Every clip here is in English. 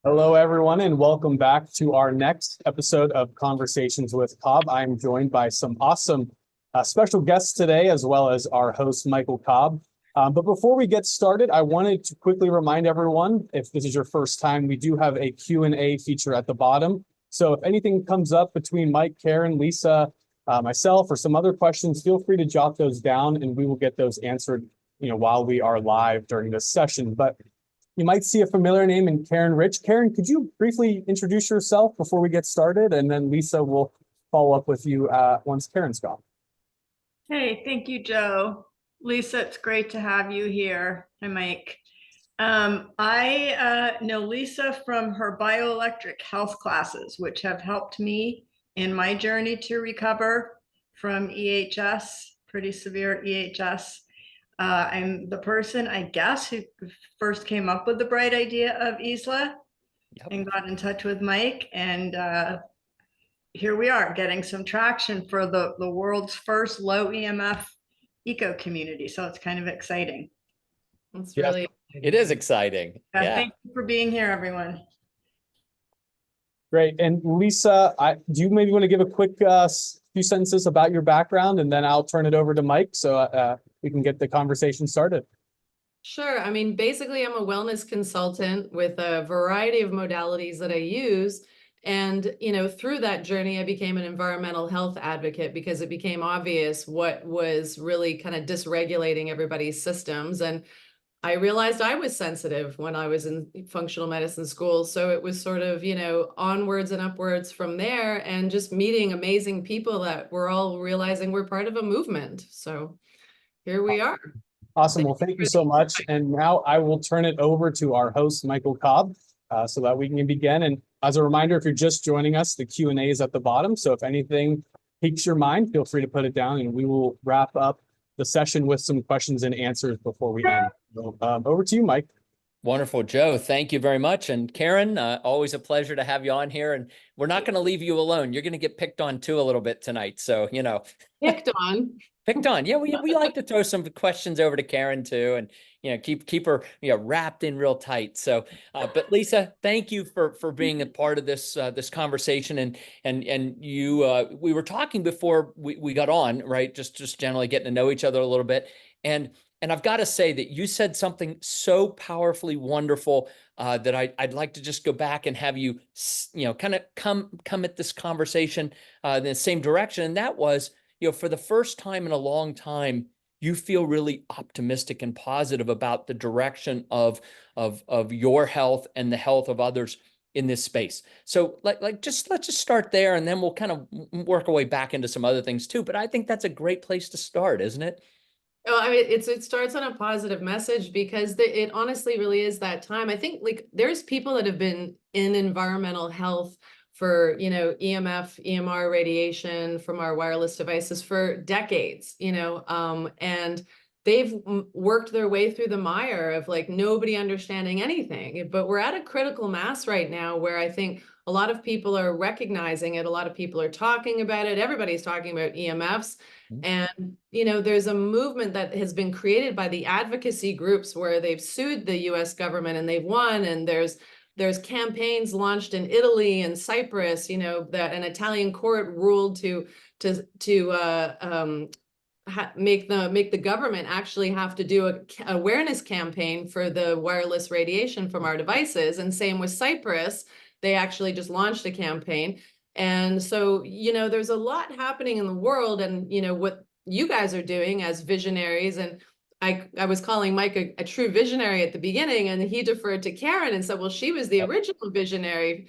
Hello, everyone, and welcome back to our next episode of Conversations with Cobb. I'm joined by some awesome special guests today, as well as our host, Michael Cobb. But before we get started, I wanted to quickly remind everyone, if this is your first time, we do have a Q&A feature at the bottom. So if anything comes up between Mike, Karen, Lisa, myself, or some other questions, feel free to jot those down, and we will get those answered, while we are live during this session. But you might see a familiar name in Karen Rich. Karen, could you briefly introduce yourself before we get started? And then Lisa will follow up with you once Karen's gone. Hey, thank you, Joe. Lisa, it's great to have you here. Hi, Mike. I know Lisa from her bioelectric health classes, which have helped me in my journey to recover from EHS, pretty severe EHS. I'm the person, I guess, who first came up with the bright idea of ESLA and got in touch with Mike. And here we are getting some traction for the world's first low EMF eco community. So it's kind of exciting. It's really, it is exciting. Yeah. Thank you for being here, everyone. Great. And Lisa, do you maybe want to give a quick few sentences about your background, and then I'll turn it over to Mike so we can get the conversation started. Sure. I mean, basically, I'm a wellness consultant with a variety of modalities that I use. And, through that journey, I became an environmental health advocate because it became obvious what was really kind of dysregulating everybody's systems. And I realized I was sensitive when I was in functional medicine school. So it was sort of, onwards and upwards from there, and just meeting amazing people that we're all realizing we're part of a movement. So here we are. Awesome. Well, thank you so much. And now I will turn it over to our host, Michael Cobb, so that we can begin. And as a reminder, if you're just joining us, the Q&A is at the bottom. So if anything piques your mind, feel free to put it down, and we will wrap up the session with some questions and answers before we end. So, over to you, Mike. Wonderful, Joe. Thank you very much. And Karen, always a pleasure to have you on here. And we're not going to leave you alone. You're going to get picked on too a little bit tonight. So, picked on. Picked on. Yeah, we like to throw some questions over to Karen too, and keep her wrapped in real tight. So, but Lisa, thank you for being a part of this this conversation. And you we were talking before we got on, right? Just generally getting to know each other a little bit. And I've got to say that you said something so powerfully wonderful that I'd like to just go back and have you kind of come at this conversation in the same direction. And that was, for the first time in a long time, you feel really optimistic and positive about the direction of your health and the health of others in this space. So let's just start there, and then we'll kind of work our way back into some other things too. But I think that's a great place to start, isn't it? Oh, I mean, it starts on a positive message because it honestly really is that time. I think there's people that have been in environmental health for, EMF, EMR radiation from our wireless devices for decades, and they've worked their way through the mire of nobody understanding anything. But we're at a critical mass right now where I think a lot of people are recognizing it. A lot of people are talking about it. Everybody's talking about EMFs. And, there's a movement that has been created by the advocacy groups where they've sued the US government and they've won. And there's campaigns launched in Italy and Cyprus, that an Italian court ruled to make the government actually have to do an awareness campaign for the wireless radiation from our devices. And same with Cyprus, they actually just launched a campaign. And so, there's a lot happening in the world, and, what you guys are doing as visionaries. And I was calling Mike a true visionary at the beginning, and he deferred to Karen and said, well, she was the original visionary,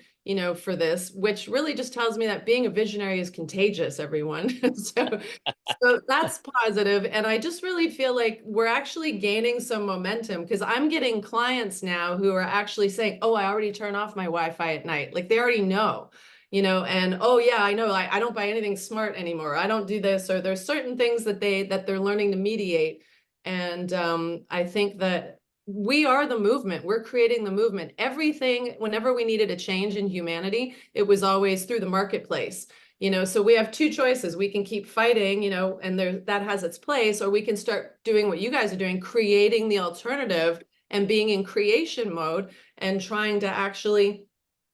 for this, which really just tells me that being a visionary is contagious, everyone. so that's positive. And I just really feel like we're actually gaining some momentum, because I'm getting clients now who are actually saying, oh, I already turn off my Wi-Fi at night. They already know. And oh yeah, I know, I don't buy anything smart anymore. I don't do this, or there's certain things that they're learning to mediate. And I think that we are the movement. We're creating the movement. Everything, whenever we needed a change in humanity, it was always through the marketplace. So we have two choices. We can keep fighting, and that has its place, or we can start doing what you guys are doing, creating the alternative and being in creation mode and trying to actually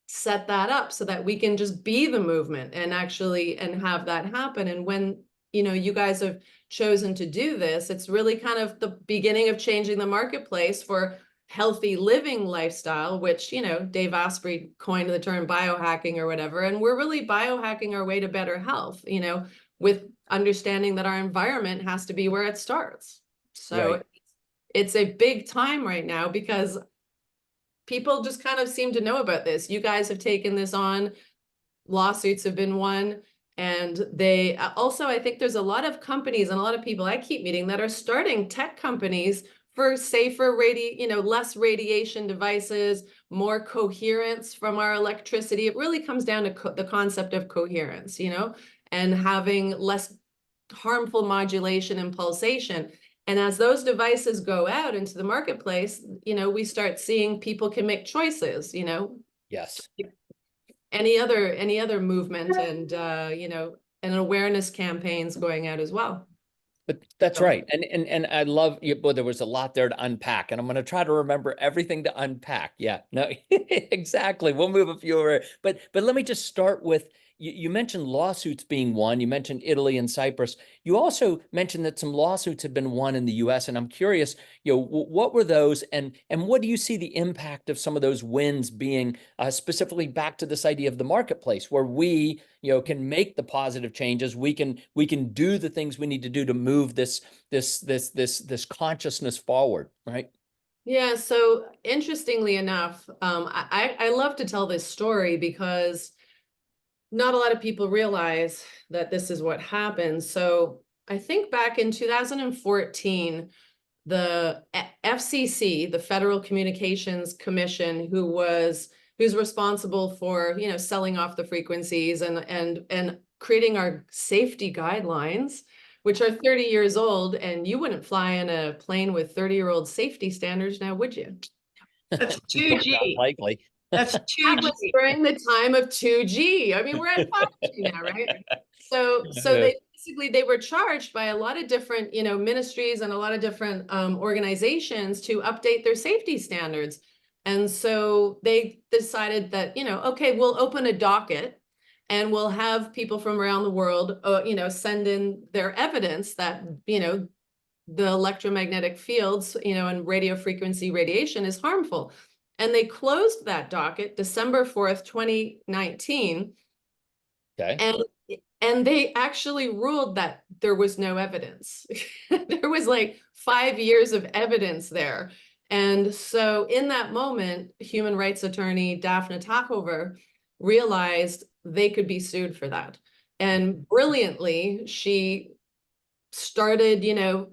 set that up so that we can just be the movement and actually and have that happen. And when, you know, you guys have chosen to do this, it's really kind of the beginning of changing the marketplace for healthy living lifestyle, which, you know, Dave Asprey coined the term biohacking or whatever. And we're really biohacking our way to better health, you know, with understanding that our environment has to be where it starts. So Right. it's a big time right now because people just kind of seem to know about this. You guys have taken this on, lawsuits have been won. And they also, I think there's a lot of companies and a lot of people I keep meeting that are starting tech companies for safer less radiation devices, more coherence from our electricity. It really comes down to the concept of coherence, you know, and having less harmful modulation and pulsation. And as those devices go out into the marketplace, you know, we start seeing people can make choices, you know, Yes. any other movement and, you know, and awareness campaigns going out as well. But that's So- right. And I love you, but there was a lot there to unpack, and I'm going to try to remember everything to unpack. Yeah, no, exactly. We'll move a few over, but let me just start with, you mentioned lawsuits being won. You mentioned Italy and Cyprus. You also mentioned that some lawsuits have been won in the US, and I'm curious, you know, what were those, and what do you see the impact of some of those wins being, specifically back to this idea of the marketplace, where we, you know, can make the positive changes. We can do the things we need to do to move this consciousness forward, right? Yeah, so interestingly enough, I love to tell this story because not a lot of people realize that this is what happened. So I think back in 2014, the FCC, the Federal Communications Commission, who's responsible for, you know, selling off the frequencies and creating our safety guidelines, which are 30 years old, and you wouldn't fly in a plane with 30-year-old safety standards now, would you? That's Not 2G. likely. That's That was 2G. during the time of 2G. I mean, we're at 5G now, right? So they basically, they were charged by a lot of different, you know, ministries and a lot of different organizations to update their safety standards. And so they decided that, you know, okay, we'll open a docket and we'll have people from around the world, you know, send in their evidence that, you know, the electromagnetic fields, you know, and radio frequency radiation is harmful. And they closed that docket December 4th, 2019. Okay. And they actually ruled that there was no evidence. There was like 5 years of evidence there. And so in that moment, human rights attorney Daphne Tachover realized they could be sued for that. And brilliantly, she started, you know,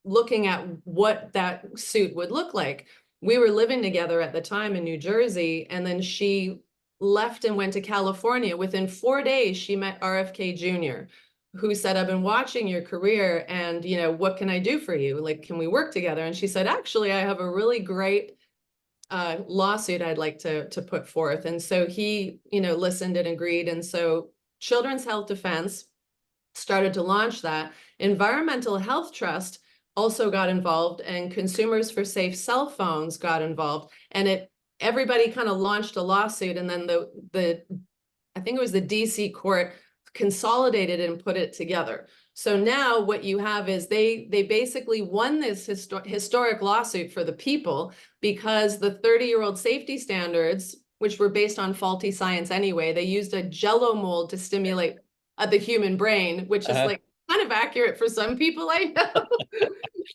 looking at what that suit would look like. We were living together at the time in New Jersey, and then she left and went to California. Within 4 days, she met RFK Jr., who said, I've been watching your career, and, you know, what can I do for you? Like, can we work together? And she said, actually, I have a really great lawsuit I'd like to put forth. And so he, you know, listened and agreed. And so Children's Health Defense started to launch that. Environmental Health Trust also got involved, and Consumers for Safe Cell Phones got involved, and everybody kind of launched a lawsuit, and then the I think it was the DC court consolidated and put it together. So now what you have is they basically won this historic lawsuit for the people, because the 30-year-old safety standards, which were based on faulty science anyway, they used a Jello mold to stimulate the human brain, which is like kind of accurate for some people, I know,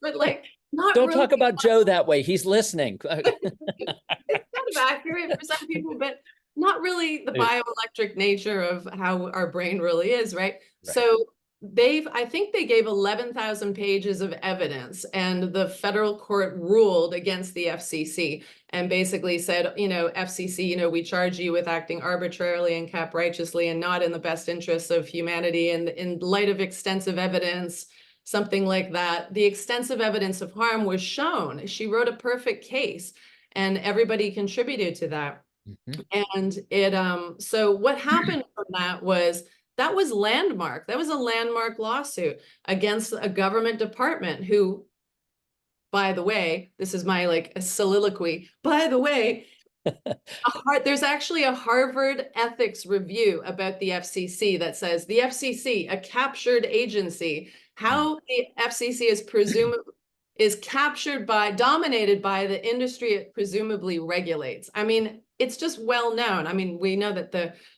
but like not Don't really talk about Joe that way. He's listening. it's kind of accurate for some people, but not really the bioelectric nature of how our brain really is, right? So I think they gave 11,000 pages of evidence, and the federal court ruled against the FCC and basically said, you know, FCC, you know, we charge you with acting arbitrarily and capriciously and not in the best interests of humanity, and in light of extensive evidence, something like that. The extensive evidence of harm was shown. She wrote a perfect case, and everybody contributed to that. And it, so what happened from that was landmark. That was a landmark lawsuit against a government department who by the way, this is my like a soliloquy, by the way, there's actually a Harvard ethics review about the FCC that says the FCC, a captured agency, how the FCC is captured by, dominated by the industry it presumably regulates. I mean, it's just well known. I mean, we know that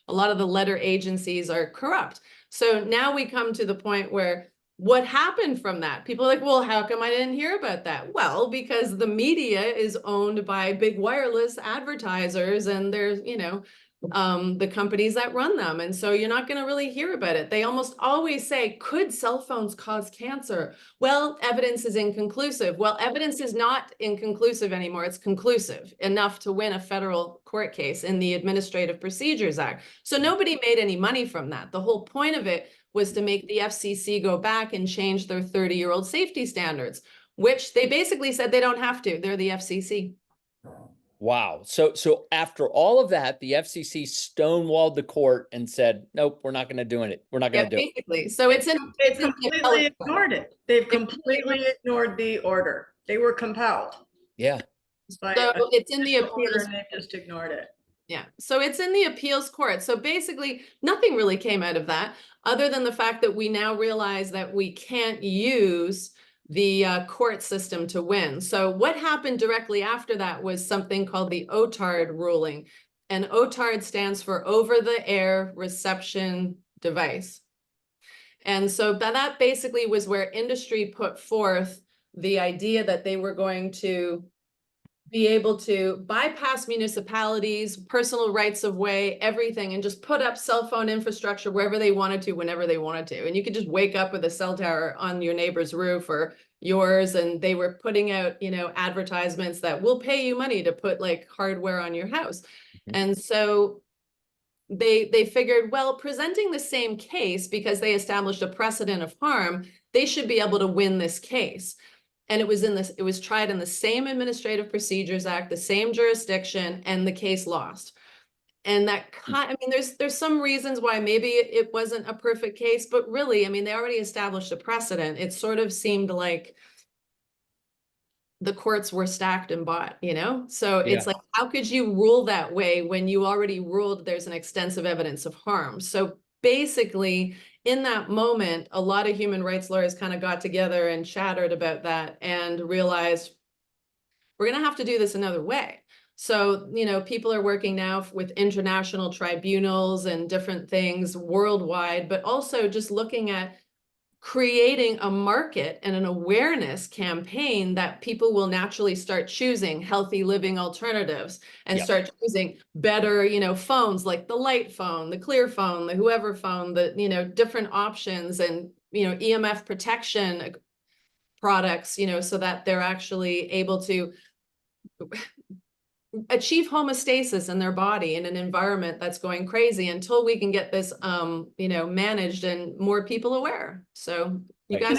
a lot of the letter agencies are corrupt. So now we come to the point where what happened from that? People are like, well, how come I didn't hear about that? Well, because the media is owned by big wireless advertisers and there's, the companies that run them. And so you're not going to really hear about it. They almost always say, could cell phones cause cancer? Well, evidence is inconclusive. Well, evidence is not inconclusive anymore. It's conclusive enough to win a federal court case in the Administrative Procedures Act. So nobody made any money from that. The whole point of it was to make the FCC go back and change their 30-year-old safety standards, which they basically said they don't have to. They're the FCC. Wow. So after all of that, the FCC stonewalled the court and said, nope, we're not going to do it. We're not going to do it. So they've completely ignored it. They've completely ignored the order. They were compelled. Yeah. So it's in the appeals. And they just ignored it. Yeah. So it's in the appeals court. So basically nothing really came out of that other than the fact that we now realize that we can't use the court system to win. So what happened directly after that was something called the OTARD ruling. And OTARD stands for over-the-air reception device. And so that basically was where industry put forth the idea that they were going to be able to bypass municipalities, personal rights of way, everything, and just put up cell phone infrastructure wherever they wanted to, whenever they wanted to. And you could just wake up with a cell tower on your neighbor's roof or yours. And they were putting out, advertisements that will pay you money to put like hardware on your house. Mm-hmm. And so they figured, well, presenting the same case because they established a precedent of harm, they should be able to win this case. And it was tried in the same Administrative Procedures Act, the same jurisdiction, and the case lost. And there's some reasons why maybe it wasn't a perfect case, but really, they already established a precedent. It sort of seemed like the courts were stacked and bought, So it's like, how could you rule that way when you already ruled there's an extensive evidence of harm? So basically, in that moment, a lot of human rights lawyers kind of got together and chattered about that and realized we're going to have to do this another way. So, people are working now with international tribunals and different things worldwide, but also just looking at creating a market and an awareness campaign that people will naturally start choosing healthy living alternatives and start choosing better, phones like the light phone, the clear phone, the whoever phone, the, different options and, EMF protection products, so that they're actually able to achieve homeostasis in their body in an environment that's going crazy until we can get this, managed and more people aware. So you guys.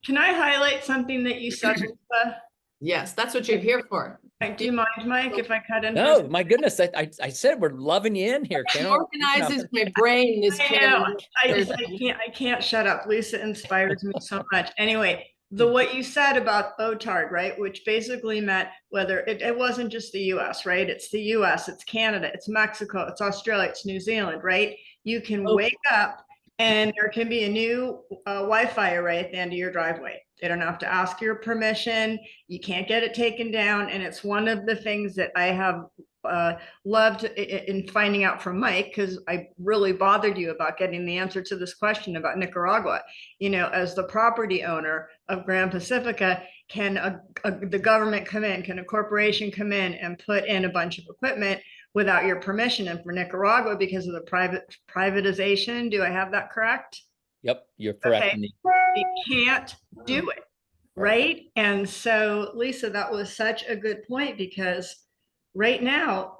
Can I highlight something that you said, Lisa? Yes, that's what you're here for. Do you mind, Mike, if I cut in? No, my goodness. I said we're loving you in here. It organizes my brain. I can't shut up. Lisa inspires me so much. Anyway, what you said about OTARD, right? Which basically meant whether it wasn't just the US, right? It's the US, it's Canada, it's Mexico, it's Australia, it's New Zealand, right? You can wake up and there can be a new Wi-Fi array at the end of your driveway. They don't have to ask your permission. You can't get it taken down. And it's one of the things that I have loved in finding out from Mike, because I really bothered you about getting the answer to this question about Nicaragua. As the property owner of Grand Pacifica, can the government come in, can a corporation come in and put in a bunch of equipment without your permission? And for Nicaragua, because of the privatization, do I have that correct? Yep, you're correct. Okay. You can't do it, right? And so, Lisa, that was such a good point, because right now,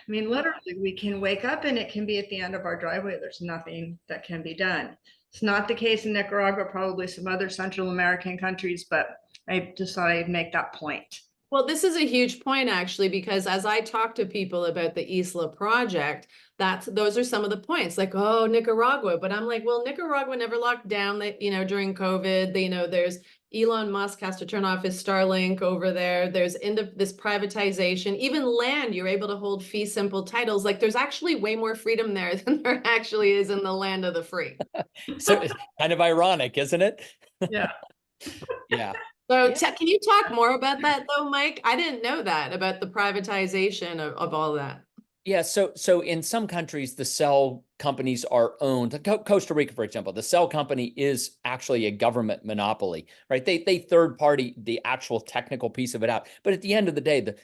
literally, we can wake up and it can be at the end of our driveway. There's nothing that can be done. It's not the case in Nicaragua, probably some other Central American countries, but I just thought I'd make that point. Well, this is a huge point, actually, because as I talk to people about the Isla project, those are some of the points, like, oh, Nicaragua. But I'm like, well, Nicaragua never locked down, during COVID. There's Elon Musk has to turn off his Starlink over there. There's this privatization, even land, you're able to hold fee simple titles. Like there's actually way more freedom there than there actually is in the land of the free. So it's kind of ironic, isn't it? Yeah. Yeah. So Yeah. can you talk more about that though, Mike? I didn't know that about the privatization of all that. Yeah, so in some countries, the cell companies are owned. Costa Rica, for example, the cell company is actually a government monopoly, right? They third party the actual technical piece of it out, but at the end of the day,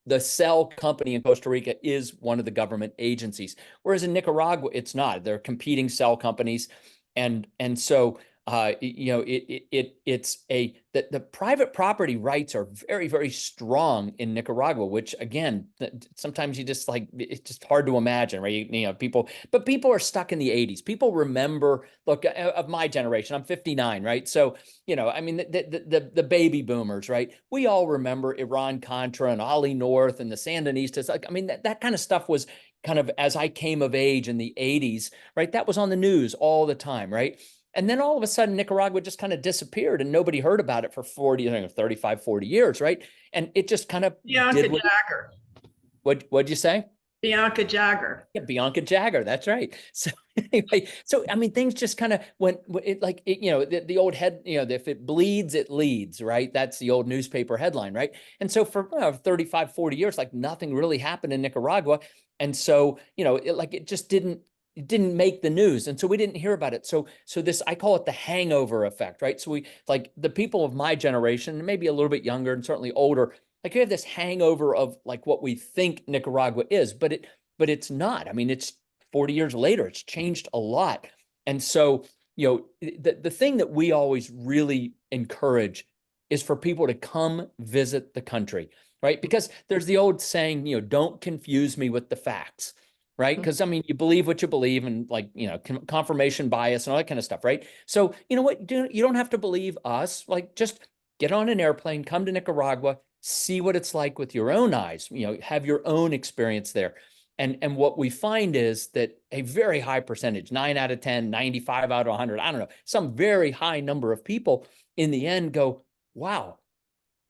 the cell company in Costa Rica is one of the government agencies, whereas in Nicaragua, it's not. They're competing cell companies, and so you know, it's the private property rights are very, very strong in Nicaragua, which again, sometimes you just like, it's just hard to imagine, right? You know, people are stuck in the 80s. People remember, look, of my generation, I'm 59, right? So, you know, I mean, the baby boomers, right? We all remember Iran-Contra and Ollie North and the Sandinistas. Like, I mean, that kind of stuff was kind of, as I came of age in the 80s, right? That was on the news all the time, right? And then all of a sudden, Nicaragua just kind of disappeared and nobody heard about it for 35, 40 years, right? And it just kind of Bianca Jagger. What'd you say? Bianca Jagger. Yeah, Bianca Jagger. That's right. So anyway, so I mean, things just kind of went you know, the old head, you know, if it bleeds, it leads, right? That's the old newspaper headline, right? And so for 35, 40 years, like nothing really happened in Nicaragua. And so, you know, it just didn't make the news. And so we didn't hear about it. So this, I call it the hangover effect, right? So we, like the people of my generation, maybe a little bit younger and certainly older, like we have this hangover of like what we think Nicaragua is, but it's not. I mean, it's 40 years later, it's changed a lot. And so, you know, the thing that we always really encourage is for people to come visit the country, right? Because there's the old saying, you know, don't confuse me with the facts, right? Because I mean, you believe what you believe and like, you know, confirmation bias and all that kind of stuff, right? So, you know what, you don't have to believe us, like just get on an airplane, come to Nicaragua, see what it's like with your own eyes, you know, have your own experience there. And what we find is that a very high percentage, 9 out of 10, 95 out of 100, I don't know, some very high number of people in the end go, wow,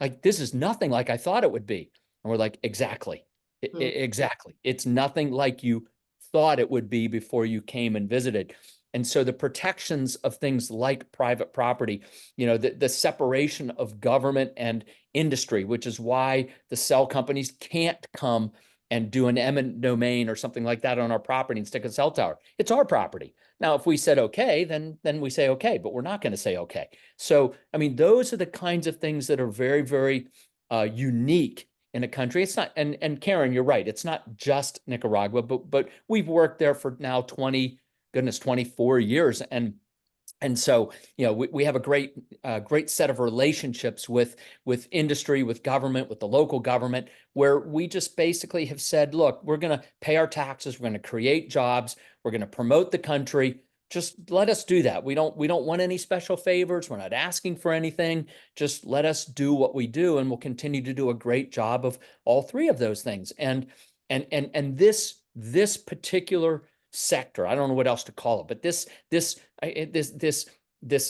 like this is nothing like I thought it would be. And we're like, exactly, exactly. It's nothing like you thought it would be before you came and visited. And so the protections of things like private property, you know, the separation of government and industry, which is why the cell companies can't come and do an eminent domain or something like that on our property and stick a cell tower. It's our property. Now, if we said okay, then we say okay, but we're not going to say okay. So, I mean, those are the kinds of things that are very, very unique in a country. It's not, and Karen, you're right. It's not just Nicaragua, but we've worked there for now 24 years. And so, you know, we have a great set of relationships with industry, with government, with the local government, where we just basically have said, look, we're going to pay our taxes, we're going to create jobs, we're going to promote the country. Just let us do that. We don't want any special favors. We're not asking for anything. Just let us do what we do, and we'll continue to do a great job of all three of those things. And this particular sector, I don't know what else to call it, but this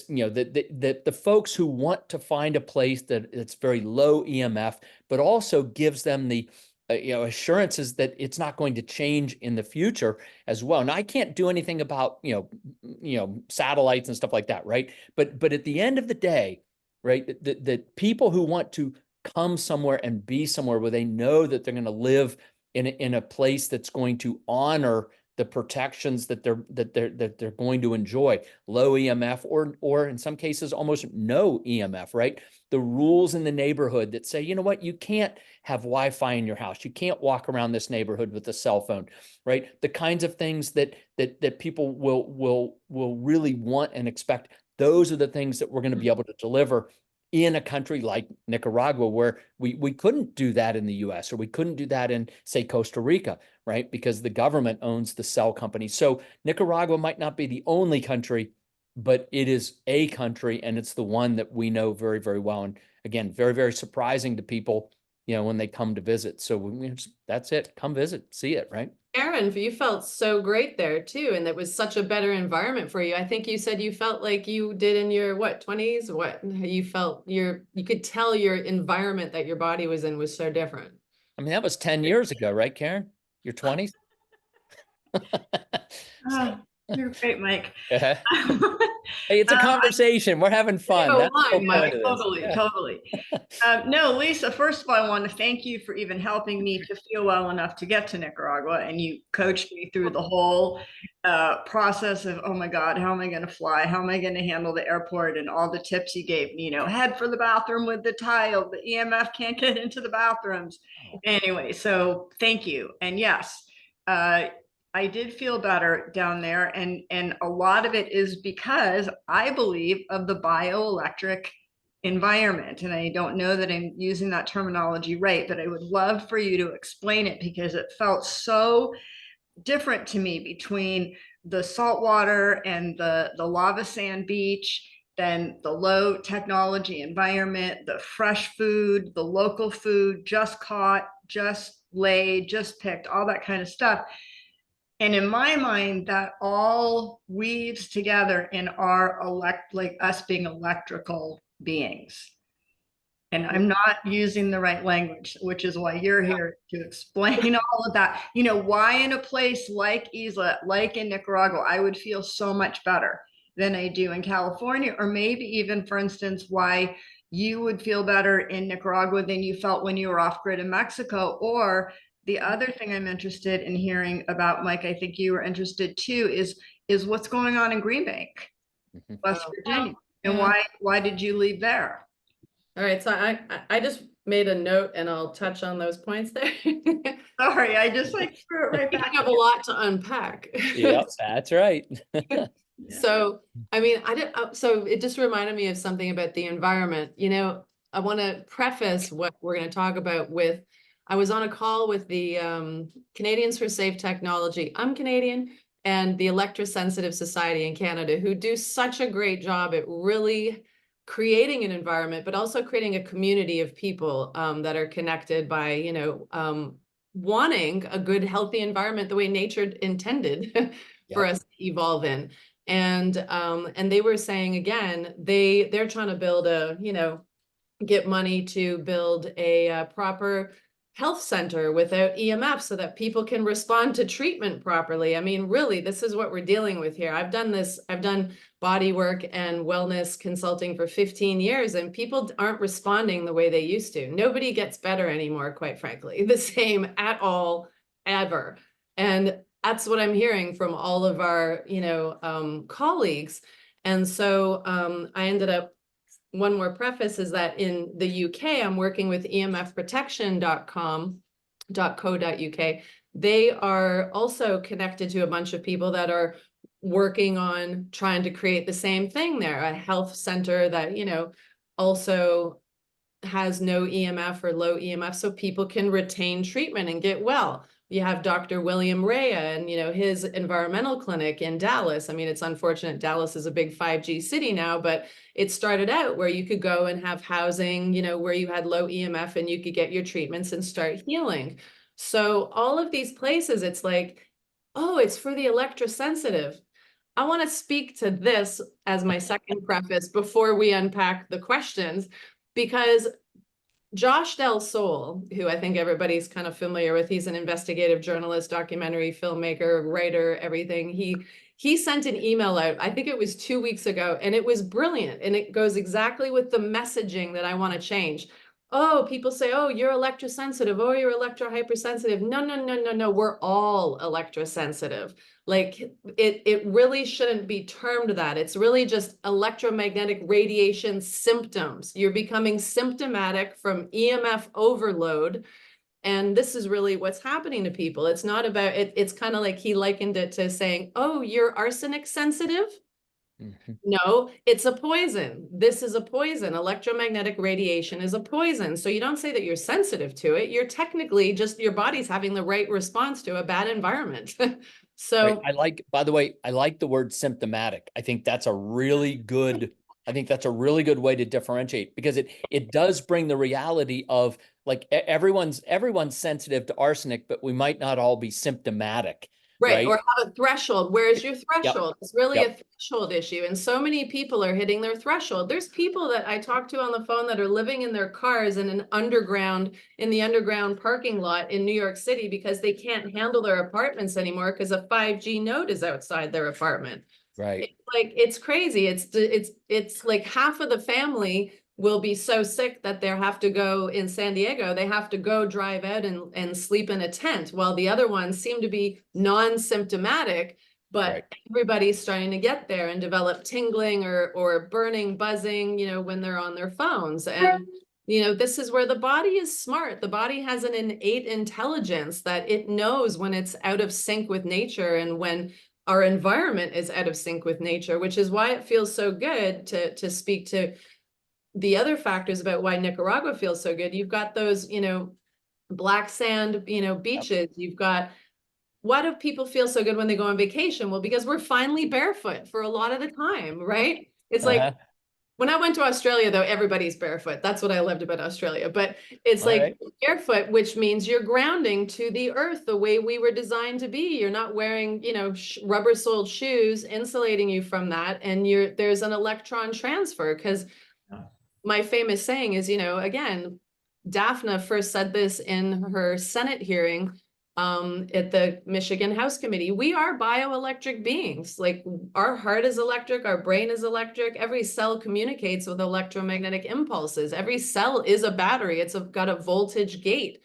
you know, the folks who want to find a place that it's very low EMF, but also gives them the you know, assurances that it's not going to change in the future as well. Now, I can't do anything about, you know, satellites and stuff like that, right? But at the end of the day, right, the people who want to come somewhere and be somewhere where they know that they're going to live in a place that's going to honor the protections that they're going to enjoy, low EMF or in some cases almost no EMF, right? The rules in the neighborhood that say, you know what, you can't have Wi-Fi in your house, you can't walk around this neighborhood with a cell phone, right? The kinds of things that people will really want and expect. Those are the things that we're going to be able to deliver in a country like Nicaragua, where we couldn't do that in the US, or we couldn't do that in, say, Costa Rica, right? Because the government owns the cell company. So Nicaragua might not be the only country, but it is a country, and it's the one that we know very, very well. And again, very, very surprising to people, you know, when they come to visit. So that's it. Come visit, see it, right? Aaron, you felt so great there too, and it was such a better environment for you. I think you said you felt like you did in your 20s? What you felt you could tell your environment that your body was in was so different. I mean, that was 10 years ago, right, Karen? Your 20s? Oh, you're great, Mike. Hey, it's a conversation. We're having fun. Go That's the whole on, point Mike. of this. Totally, Yeah. totally. No, Lisa, first of all, I want to thank you for even helping me to feel well enough to get to Nicaragua. And you coached me through the whole process of, oh my God, how am I going to fly? How am I going to handle the airport? And all the tips you gave me, head for the bathroom with the tile, the EMF can't get into the bathrooms. Anyway, so thank you. And yes, I did feel better down there, and a lot of it is because I believe of the bioelectric environment. And I don't know that I'm using that terminology right, but I would love for you to explain it, because it felt so different to me between the saltwater and the lava sand beach, then the low technology environment, the fresh food, the local food, just caught, just laid, just picked, all that kind of stuff. And in my mind, that all weaves together in our like us being electrical beings. And I'm not using the right language, which is why you're here to explain all of that. Why in a place like Isla, like in Nicaragua, I would feel so much better than I do in California, or maybe even, for instance, why you would feel better in Nicaragua than you felt when you were off grid in Mexico. Or the other thing I'm interested in hearing about, Mike, I think you were interested too, is what's going on in Green Bank, West Virginia, and why did you leave there? All right, so I just made a note, and I'll touch on those points there. Sorry, I just threw it right back. I have a lot to unpack. Yep, that's right. So, I mean, so it just reminded me of something about the environment. I want to preface what we're going to talk about with, I was on a call with the Canadians for Safe Technology. I'm Canadian, and the Electrosensitive Society in Canada, who do such a great job at really creating an environment, but also creating a community of people that are connected by, wanting a good, healthy environment the way nature intended for us to evolve in. And they were saying, again, they're trying to build get money to build a proper health center without EMF so that people can respond to treatment properly. I mean, really, this is what we're dealing with here. I've done body work and wellness consulting for 15 years, and people aren't responding the way they used to. Nobody gets better anymore, quite frankly, the same at all, ever. And that's what I'm hearing from all of our, colleagues. And so I ended up, one more preface is that in the UK, I'm working with emfprotection.com.co.uk. They are also connected to a bunch of people that are working on trying to create the same thing there, a health center that, also has no EMF or low EMF, so people can retain treatment and get well. You have Dr. William Rea and, his environmental clinic in Dallas. I mean, it's unfortunate Dallas is a big 5G city now, but it started out where you could go and have housing, where you had low EMF and you could get your treatments and start healing. So all of these places, it's like, oh, it's for the electrosensitive. I want to speak to this as my second preface before we unpack the questions, because Josh Del Sol, who I think everybody's kind of familiar with, he's an investigative journalist, documentary filmmaker, writer, everything. He sent an email out, I think it was 2 weeks ago, and it was brilliant. And it goes exactly with the messaging that I want to change. Oh, people say, oh, you're electrosensitive. Oh, you're electrohypersensitive. No. We're all electrosensitive. Like it really shouldn't be termed that. It's really just electromagnetic radiation symptoms. You're becoming symptomatic from EMF overload. And this is really what's happening to people. It's not about it. It's kind of like he likened it to saying, oh, you're arsenic sensitive. No, it's a poison. This is a poison. Electromagnetic radiation is a poison. So you don't say that you're sensitive to it. You're technically just, your body's having the right response to a bad environment. So By the way, I like the word symptomatic. I think that's a really good way to differentiate, because it does bring the reality of like everyone's sensitive to arsenic, but we might not all be symptomatic. Right, or have a threshold. Where's your Yep. threshold? It's really a Yep. threshold issue. And so many people are hitting their threshold. There's people that I talk to on the phone that are living in their cars in the underground parking lot in New York City because they can't handle their apartments anymore because a 5G node is outside their apartment. Right. It's like, it's crazy. It's like half of the family will be so sick that they have to go in San Diego, they have to go drive out and sleep in a tent, while the other ones seem to be non-symptomatic, but Right. everybody's starting to get there and develop tingling or burning, buzzing, when they're on their phones. And, this is where the body is smart. The body has an innate intelligence that it knows when it's out of sync with nature and when our environment is out of sync with nature, which is why it feels so good to speak to the other factors about why Nicaragua feels so good. You've got those, black sand, beaches. You've got, why do people feel so good when they go on vacation? Well, because we're finally barefoot for a lot of the time, right? It's like, when I went to Australia, though, everybody's barefoot. That's what I loved about Australia. But it's All like right. barefoot, which means you're grounding to the earth the way we were designed to be. You're not wearing, rubber-soled shoes insulating you from that. And there's an electron transfer because my famous saying is, again, Daphne first said this in her Senate hearing at the Michigan House Committee. We are bioelectric beings. Like, our heart is electric, our brain is electric. Every cell communicates with electromagnetic impulses. Every cell is a battery. It's got a voltage gate,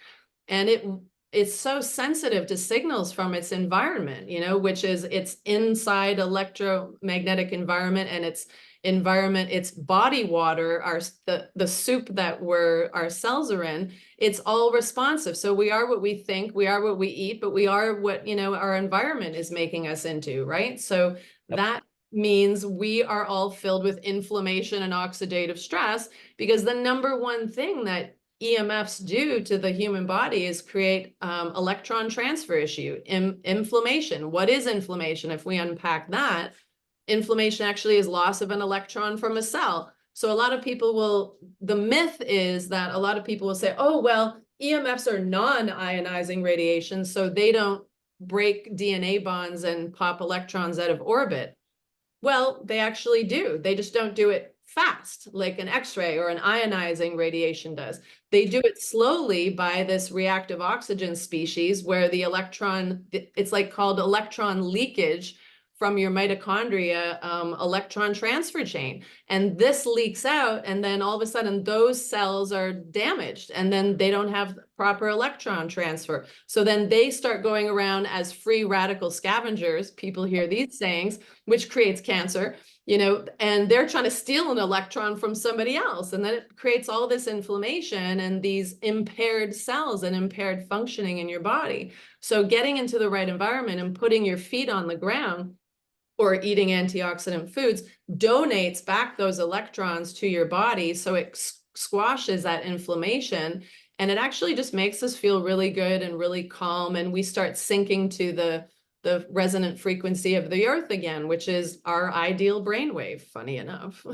and it's so sensitive to signals from its environment, which is its inside electromagnetic environment and its environment, its body water, the soup that our cells are in. It's all responsive. So we are what we think, we are what we eat, but we are what, our environment is making us into, right? So that means we are all filled with inflammation and oxidative stress, because the number one thing that EMFs do to the human body is create electron transfer issue, inflammation. What is inflammation? If we unpack that, inflammation actually is loss of an electron from a cell. So a lot of people the myth is that a lot of people will say, oh, well, EMFs are non-ionizing radiation, so they don't break DNA bonds and pop electrons out of orbit. Well, they actually do. They just don't do it fast, like an X-ray or an ionizing radiation does. They do it slowly by this reactive oxygen species where the electron, it's like called electron leakage from your mitochondria electron transfer chain. And this leaks out, and then all of a sudden those cells are damaged, and then they don't have proper electron transfer. So then they start going around as free radical scavengers. People hear these sayings, which creates cancer, and they're trying to steal an electron from somebody else. And then it creates all this inflammation and these impaired cells and impaired functioning in your body. So getting into the right environment and putting your feet on the ground or eating antioxidant foods donates back those electrons to your body. So it squashes that inflammation, and it actually just makes us feel really good and really calm. And we start sinking to the resonant frequency of the earth again, which is our ideal brainwave, funny enough.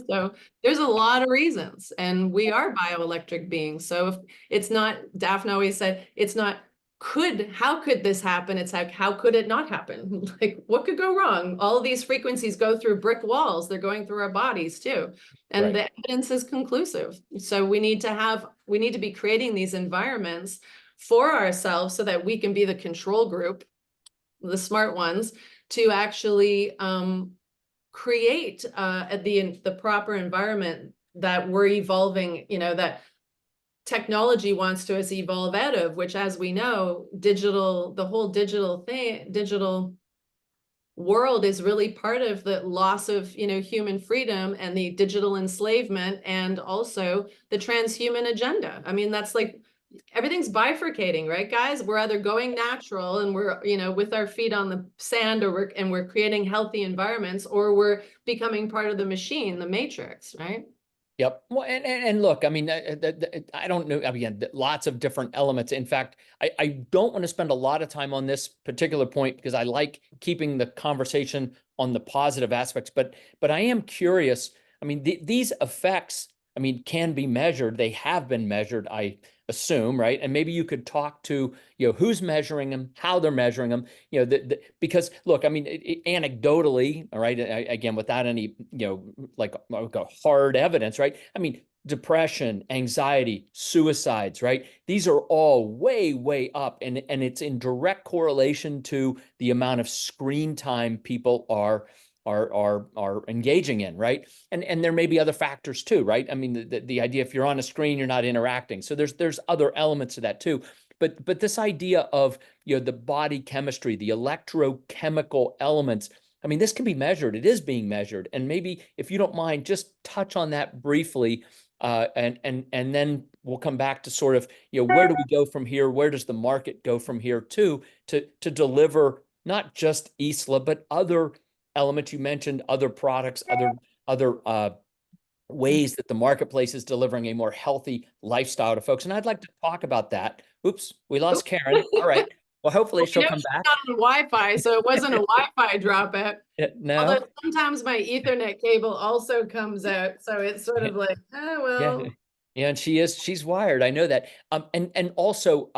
So there's a lot of reasons, and we are bioelectric beings. So if it's not, Daphne always said, it's not how could this happen? It's like, how could it not happen? Like, what could go wrong? All of these frequencies go through brick walls. They're going through our bodies too. And the evidence is conclusive. So we need to be creating these environments for ourselves so that we can be the control group, the smart ones, to actually create the proper environment that we're evolving, that technology wants to evolve out of, which, as we know, the whole digital world is really part of the loss of, human freedom and the digital enslavement, and also the transhuman agenda. I mean, that's like, everything's bifurcating, right, guys? We're either going natural and we're, with our feet on the sand, or we're creating healthy environments, or we're becoming part of the machine, the matrix, right? Yep. Well, and look, I mean, I don't know. Again, lots of different elements. In fact, I don't want to spend a lot of time on this particular point because I like keeping the conversation on the positive aspects. But I am curious. I mean, these effects, I mean, can be measured. They have been measured. I assume, right? And maybe you could talk to, who's measuring them, how they're measuring them, because look, I mean, anecdotally, all right, again, without any, like a hard evidence, right? I mean, depression, anxiety, suicides, right? These are all way, way up, and it's in direct correlation to the amount of screen time people are engaging in, right? And there may be other factors too, right? I mean, the idea, if you're on a screen, you're not interacting. So there's other elements of that too. But this idea of, the body chemistry, the electrochemical elements, I mean, this can be measured. It is being measured. And maybe, if you don't mind, just touch on that briefly. And then we'll come back to sort of, where do we go from here? Where does the market go from here too, to deliver not just ISLA, but other elements you mentioned, other products, other ways that the marketplace is delivering a more healthy lifestyle to folks. And I'd like to talk about that. Oops, we lost Karen. All right. Well, hopefully she'll come back. Not on Wi-Fi, so it wasn't a Wi-Fi dropout. No. Although sometimes my Ethernet cable also comes out, so it's sort of like, oh well. Yeah, and she's wired. I know that. And also,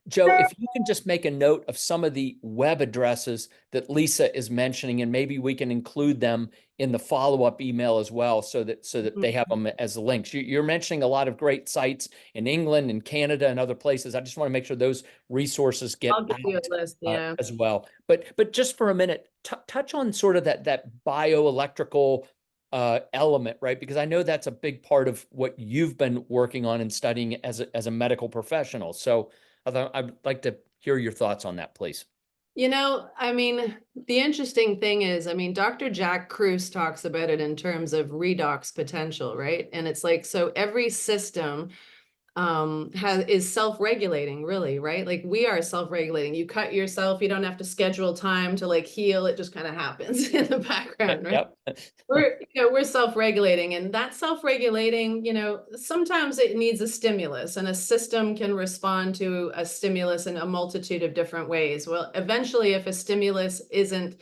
Joe, if you can just make a note of some of the web addresses that Lisa is mentioning, and maybe we can include them in the follow-up email as well, so that they have them as links. You're mentioning a lot of great sites in England and Canada and other places. I just want to make sure those resources get I'll give you a list, as well. But just for a minute, touch on sort of that bioelectrical element, right? Because I know that's a big part of what you've been working on and studying as a medical professional. So I'd like to hear your thoughts on that, please. I mean, the interesting thing is, I mean, Dr. Jack Kruse talks about it in terms of redox potential, right? And it's like, so every system is self-regulating, really, right? Like, we are self-regulating. You cut yourself, you don't have to schedule time to like heal. It just kind of happens in the background, right? Yep. We're self-regulating, and that self-regulating, sometimes it needs a stimulus, and a system can respond to a stimulus in a multitude of different ways. Well, eventually, if a stimulus isn't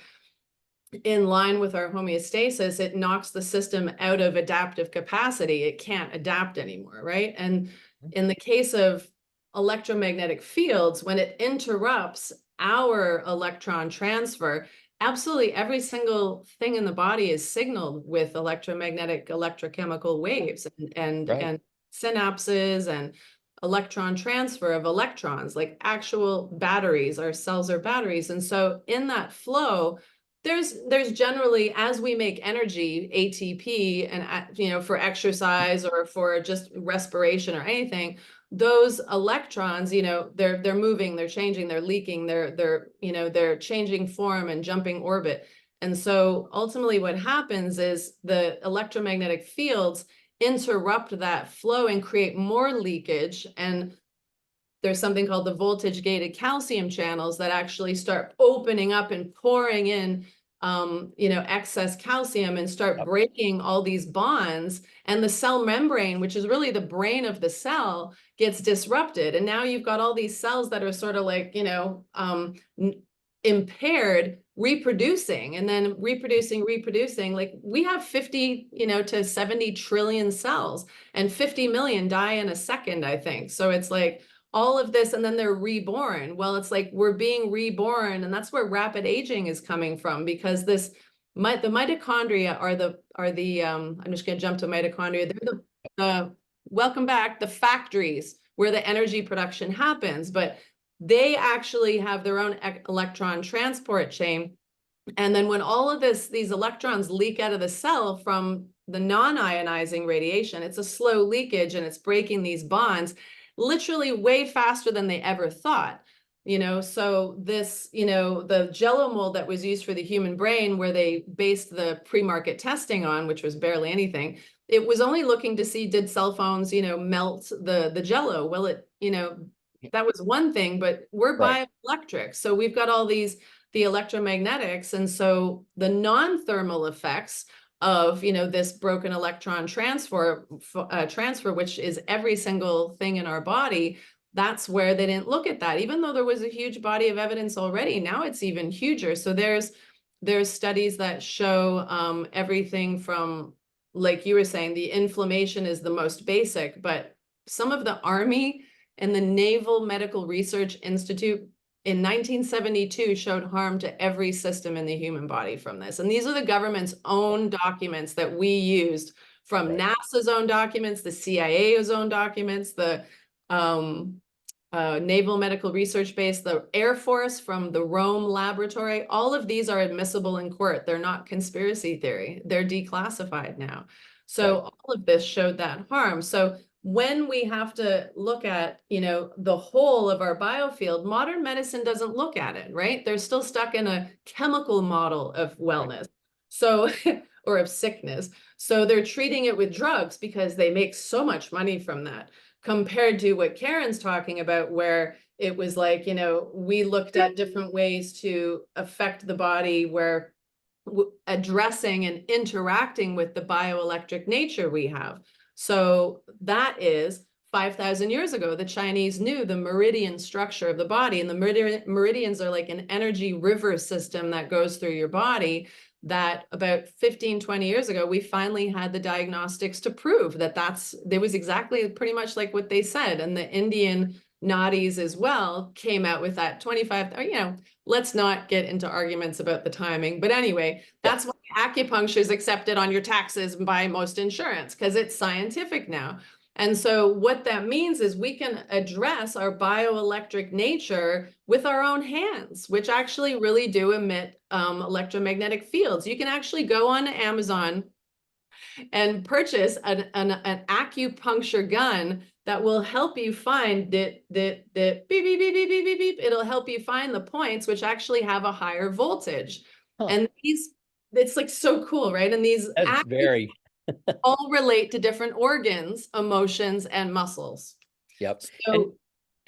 in line with our homeostasis, it knocks the system out of adaptive capacity. It can't adapt anymore, right? And in the case of electromagnetic fields, when it interrupts our electron transfer, absolutely every single thing in the body is signaled with electromagnetic electrochemical waves and synapses and electron transfer of electrons, like actual batteries. Our cells are batteries. And so in that flow, there's generally, as we make energy, ATP, and for exercise or for just respiration or anything, those electrons, they're moving, they're changing, they're leaking, they're changing form and jumping orbit. And so ultimately what happens is the electromagnetic fields interrupt that flow and create more leakage. And there's something called the voltage gated calcium channels that actually start opening up and pouring in excess calcium and start breaking all these bonds, and the cell membrane, which is really the brain of the cell, gets disrupted. And now you've got all these cells that are sort of like, impaired, reproducing, and then reproducing. Like, we have 50, to 70 trillion cells, and 50 million die in a second, I think. So it's like, all of this, and then they're reborn. Well, it's like we're being reborn, and that's where rapid aging is coming from, because the mitochondria are the I'm just going to jump to mitochondria. They're the welcome back, the factories where the energy production happens, but they actually have their own electron transport chain. And then when all of these electrons leak out of the cell from the non-ionizing radiation, it's a slow leakage, and it's breaking these bonds literally way faster than they ever thought. So this, the Jello mold that was used for the human brain, where they based the pre-market testing on, which was barely anything, it was only looking to see, did cell phones, melt the Jello? Well, that was one thing, but we're bioelectric. So we've got all the electromagnetics. And so the non-thermal effects of, this broken electron transfer, which is every single thing in our body, that's where they didn't look at that. Even though there was a huge body of evidence already, now it's even huger. So there's studies that show everything from, like you were saying, the inflammation is the most basic, but some of the Army and the Naval Medical Research Institute in 1972 showed harm to every system in the human body from this. And these are the government's own documents that we used, from NASA's own documents, the CIA's own documents, the Naval Medical Research Base, the Air Force from the Rome Laboratory. All of these are admissible in court. They're not conspiracy theory. They're declassified now. So all of this showed that harm. So when we have to look at, the whole of our biofield, modern medicine doesn't look at it, right? They're still stuck in a chemical model of wellness. So, or of sickness. So they're treating it with drugs because they make so much money from that, compared to what Karen's talking about, where it was like, we looked at different ways to affect the body, where addressing and interacting with the bioelectric nature we have. So that is 5,000 years ago, the Chinese knew the meridian structure of the body, and the meridians are like an energy river system that goes through your body, that about 15, 20 years ago, we finally had the diagnostics to prove that there was exactly pretty much like what they said. And the Indian nadis as well came out with that 25, let's not get into arguments about the timing. But anyway, that's why acupuncture is accepted on your taxes by most insurance, because it's scientific now. And so what that means is we can address our bioelectric nature with our own hands, which actually really do emit electromagnetic fields. You can actually go on Amazon and purchase an acupuncture gun that will help you find the beep, beep, beep, beep, beep, beep, beep. It'll help you find the points which actually have a higher voltage. And it's like so cool, right? And these all relate to different organs, emotions, and muscles. Yep. So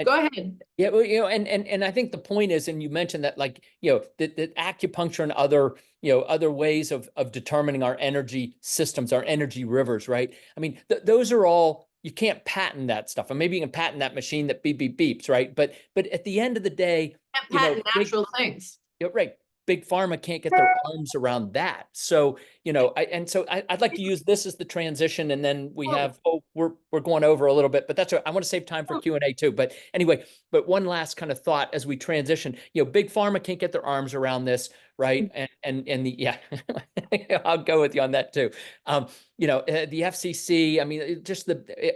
go ahead. Yeah, well, and I think the point is, and you mentioned that, like, that acupuncture and other, other ways of determining our energy systems, our energy rivers, right? I mean, those are all, you can't patent that stuff. And maybe you can patent that machine that beep, beep, beeps, right? But at the end of the day, can't patent natural things. Right. Big pharma can't get their arms around that. So, I'd like to use this as the transition, and then we have, we're going over a little bit, but that's what I want to save time for Q&A too. But anyway, one last kind of thought as we transition, big pharma can't get their arms around this, right? I'll go with you on that too. The FCC, I mean,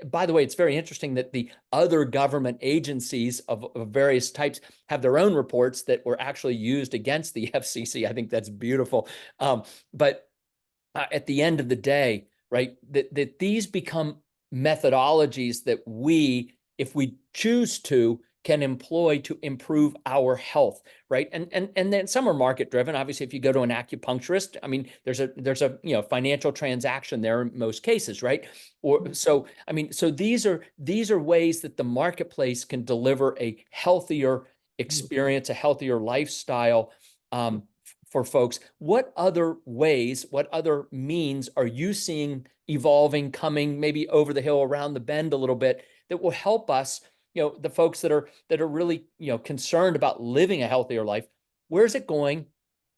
by the way, it's very interesting that the other government agencies of various types have their own reports that were actually used against the FCC. I think that's beautiful. But at the end of the day, right, that these become methodologies that we, if we choose to, can employ to improve our health, right? And then some are market driven. Obviously, if you go to an acupuncturist, I mean, there's a financial transaction there in most cases, right? So these are ways that the marketplace can deliver a healthier experience, a healthier lifestyle for folks. What other ways, what other means are you seeing evolving, coming maybe over the hill, around the bend a little bit, that will help us, the folks that are really, concerned about living a healthier life? Where's it going?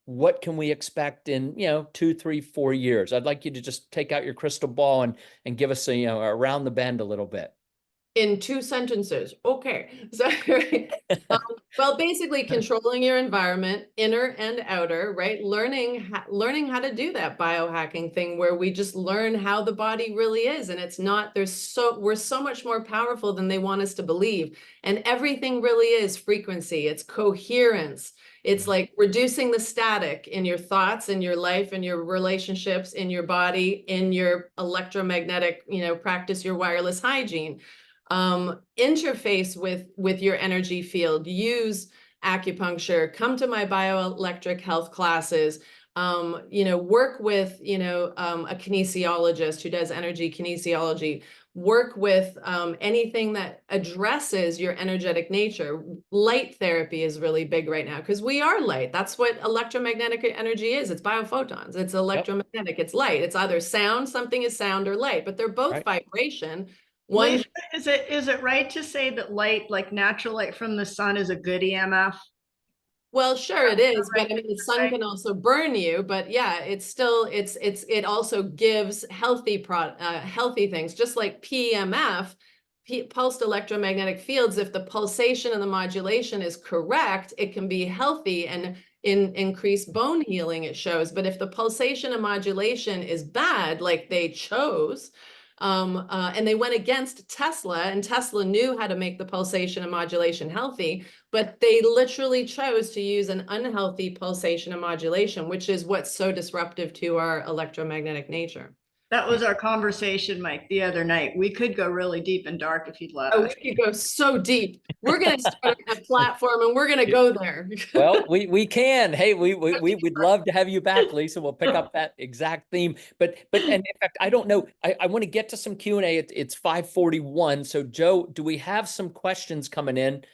What can we expect in, 2, 3, 4 years? I'd like you to just take out your crystal ball and give us around the bend a little bit. In 2 sentences. Okay. So, well, basically controlling your environment, inner and outer, right? Learning how to do that biohacking thing, where we just learn how the body really is. And it's not, we're so much more powerful than they want us to believe. And everything really is frequency. It's coherence. It's like reducing the static in your thoughts, in your life, in your relationships, in your body, in your electromagnetic, practice your wireless hygiene. Interface with your energy field, use acupuncture, come to my bioelectric health classes, work with, a kinesiologist who does energy kinesiology, work with anything that addresses your energetic nature. Light therapy is really big right now, because we are light. That's what electromagnetic energy is. It's biophotons. It's electromagnetic. It's light. It's either sound, something is sound, or light, but they're both vibration. Is it right to say that light, like natural light from the sun, is a good EMF? Well, sure it is, but I mean, the sun can also burn you. But yeah, it's still it also gives healthy things, just like PEMF. pulsed electromagnetic fields, if the pulsation and the modulation is correct, it can be healthy and increase bone healing, it shows. But if the pulsation and modulation is bad, like they chose, and they went against Tesla, and Tesla knew how to make the pulsation and modulation healthy, but they literally chose to use an unhealthy pulsation and modulation, which is what's so disruptive to our electromagnetic nature. That was our conversation, Mike, the other night. We could go really deep and dark if you'd let Oh, us. we could go so deep. We're going to start a platform and we're going to go there. Well, we can. Hey, we'd love to have you back, Lisa. We'll pick up that exact theme. But and in fact, I don't know. I want to get to some Q&A. It's 5:41. So Joe, do we have some questions coming in?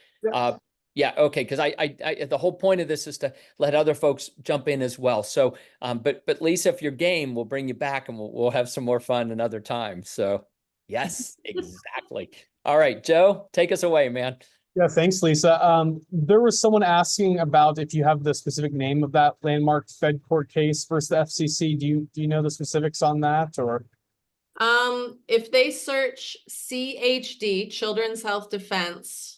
Yeah, okay, because I the whole point of this is to let other folks jump in as well. So, but Lisa, if you're game, we'll bring you back and we'll have some more fun another time. So, yes, exactly. All right, Joe, take us away, man. Yeah, thanks, Lisa. There was someone asking about if you have the specific name of that landmark Fed court case versus the FCC. Do you know the specifics on that, or? If they search CHD, Children's Health Defense,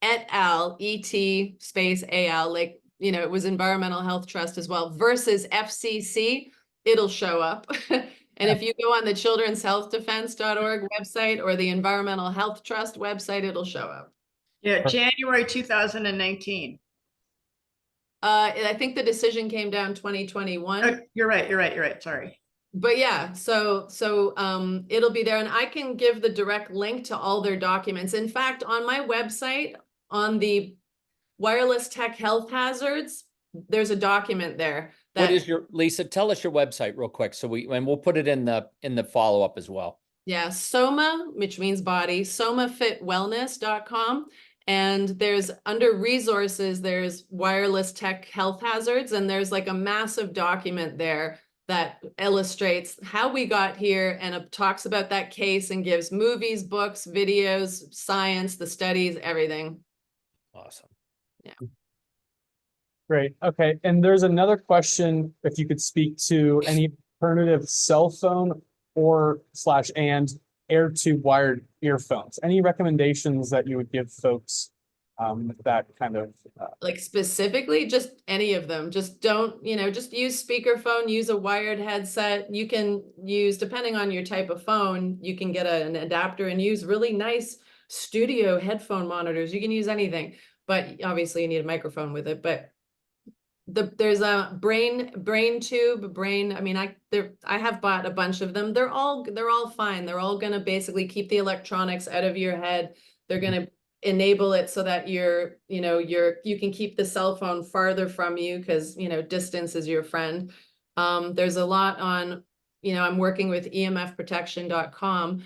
et al, ET space AL, like, you know, it was Environmental Health Trust as well, versus FCC, it'll show up. And if you go on the children'shealthdefense.org website or the Environmental Health Trust website, it'll show up. Yeah, January 2019. I think the decision came down 2021. Oh, you're right. Sorry. But yeah, so it'll be there, and I can give the direct link to all their documents. In fact, on my website, on the wireless tech health hazards, there's a document there. What is your, Lisa, tell us your website real quick. So we'll put it in the follow-up as well. Yeah, Soma, which means body, somafitwellness.com. And there's under resources, there's wireless tech health hazards, and there's like a massive document there that illustrates how we got here and it talks about that case and gives movies, books, videos, science, the studies, everything. Awesome. Yeah. Great. Okay. And there's another question, if you could speak to any alternative cell phone or /and air tube wired earphones. Any recommendations that you would give folks that kind of like specifically just any of them? Just don't, just use speakerphone, use a wired headset. You can use, depending on your type of phone, you can get an adapter and use really nice studio headphone monitors. You can use anything, but obviously you need a microphone with it. But there's a brain tube. I mean, I have bought a bunch of them. They're all fine. They're all going to basically keep the electronics out of your head. They're going to enable it so that you can keep the cell phone farther from you, because distance is your friend. There's a lot on, I'm working with emfprotection.com.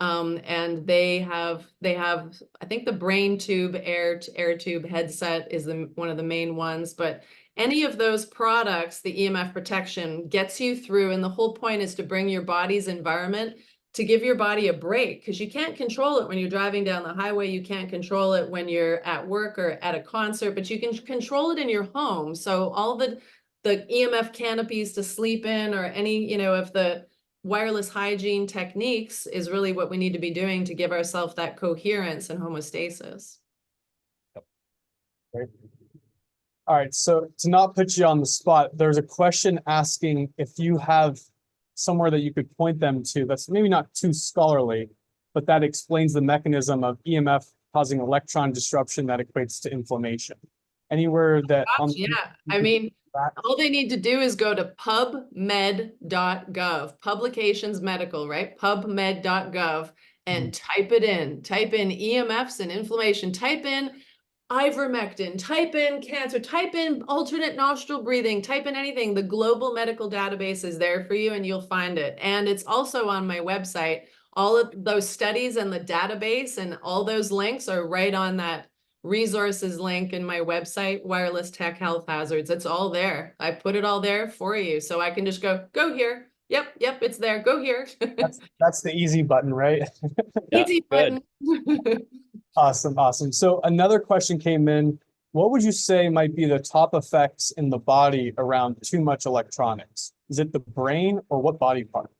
And they have, I think the brain tube air tube headset is one of the main ones, but any of those products, the EMF protection gets you through. And the whole point is to bring your body's environment, to give your body a break, because you can't control it when you're driving down the highway. You can't control it when you're at work or at a concert, but you can control it in your home. So all the EMF canopies to sleep in, or any, of the wireless hygiene techniques is really what we need to be doing to give ourselves that coherence and homeostasis. Great. All right, so to not put you on the spot, there's a question asking if you have somewhere that you could point them to that's maybe not too scholarly, but that explains the mechanism of EMF causing electron disruption that equates to inflammation. Anywhere that... Yeah, I mean, all they need to do is go to pubmed.gov, publications medical, right? Pubmed.gov, and type in EMFs and inflammation, type in ivermectin, type in cancer, type in alternate nostril breathing, type in anything. The global medical database is there for you and you'll find it. And it's also on my website. All of those studies and the database and all those links are right on that resources link in my website, Wireless Tech Health Hazards. It's all there. I put it all there for you. So I can just go here. Yep, it's there. Go here. that's the easy button, right? Easy button. Awesome. So another question came in. What would you say might be the top effects in the body around too much electronics? Is it the brain or what body part?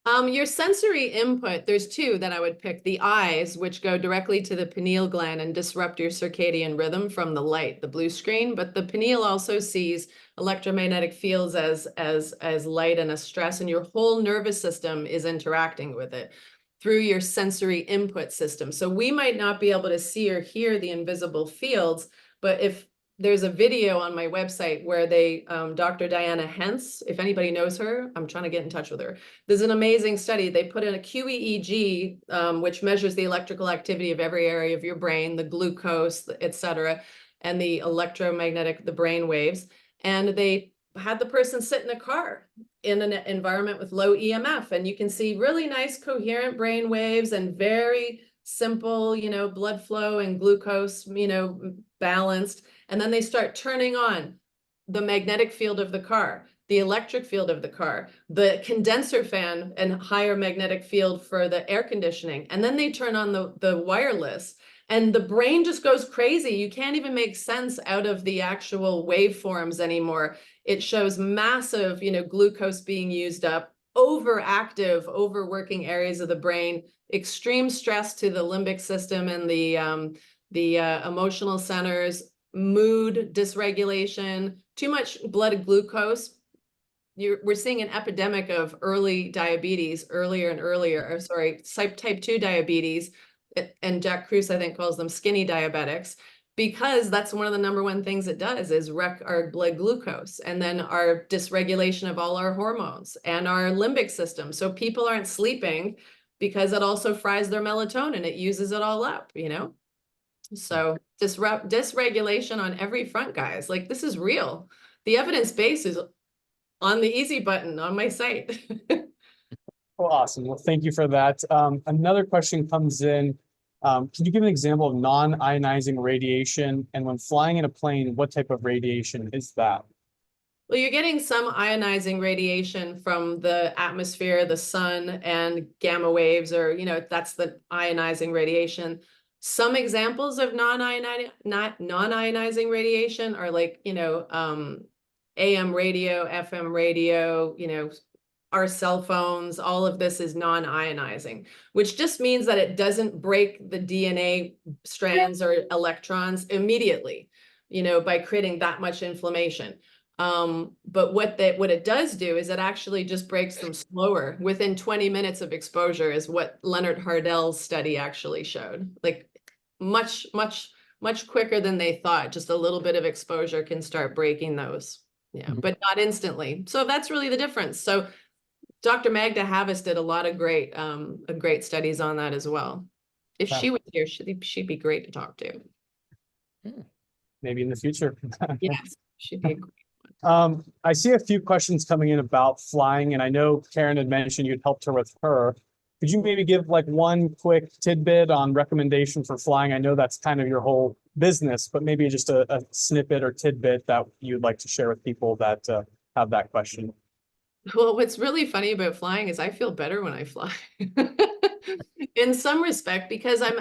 Your sensory input, there's two that I would pick. The eyes, which go directly to the pineal gland and disrupt your circadian rhythm from the light, the blue screen. But the pineal also sees electromagnetic fields as light and as stress, and your whole nervous system is interacting with it through your sensory input system. So we might not be able to see or hear the invisible fields, but if there's a video on my website where they, Dr. Diana Hentz, if anybody knows her, I'm trying to get in touch with her. There's an amazing study. They put in a QEEG, which measures the electrical activity of every area of your brain, the glucose, et cetera, and the electromagnetic, the brain waves. And they had the person sit in a car in an environment with low EMF, and you can see really nice coherent brain waves and very simple, blood flow and glucose, balanced. And then they start turning on the magnetic field of the car, the electric field of the car, the condenser fan and higher magnetic field for the air conditioning. And then they turn on the wireless, and the brain just goes crazy. You can't even make sense out of the actual waveforms anymore. It shows massive, glucose being used up, overactive, overworking areas of the brain, extreme stress to the limbic system and the emotional centers, mood dysregulation, too much blood glucose. We're seeing an epidemic of early diabetes earlier and earlier, or sorry, type 2 diabetes. And Jack Kruse, I think, calls them skinny diabetics, because that's one of the number one things it does is wreck our blood glucose, and then our dysregulation of all our hormones and our limbic system. So people aren't sleeping because it also fries their melatonin. It uses it all up, So dysregulation on every front, guys. Like, this is real. The evidence base is on the easy button on my site. Well, awesome. Well, thank you for that. Another question comes in. Can you give an example of non-ionizing radiation? And when flying in a plane, what type of radiation is that? Well, you're getting some ionizing radiation from the atmosphere, the sun, and gamma waves, or, that's the ionizing radiation. Some examples of non-ionizing radiation are like, AM radio, FM radio, our cell phones. All of this is non-ionizing, which just means that it doesn't break the DNA strands or electrons immediately, by creating that much inflammation. But what it does do is it actually just breaks them slower within 20 minutes of exposure, is what Leonard Hardell's study actually showed. Like, much quicker than they thought. Just a little bit of exposure can start breaking those. Yeah, but not instantly. So that's really the difference. So Dr. Magda Havis did a lot of great studies on that as well. If she was here, she'd be great to talk to. Maybe in the future. Yes, she'd be great. I see a few questions coming in about flying, and I know Karen had mentioned you'd helped her with her. Could you maybe give like one quick tidbit on recommendation for flying? I know that's kind of your whole business, but maybe just a snippet or tidbit that you'd like to share with people that have that question. Well, what's really funny about flying is I feel better when I fly. In some respect, because I'm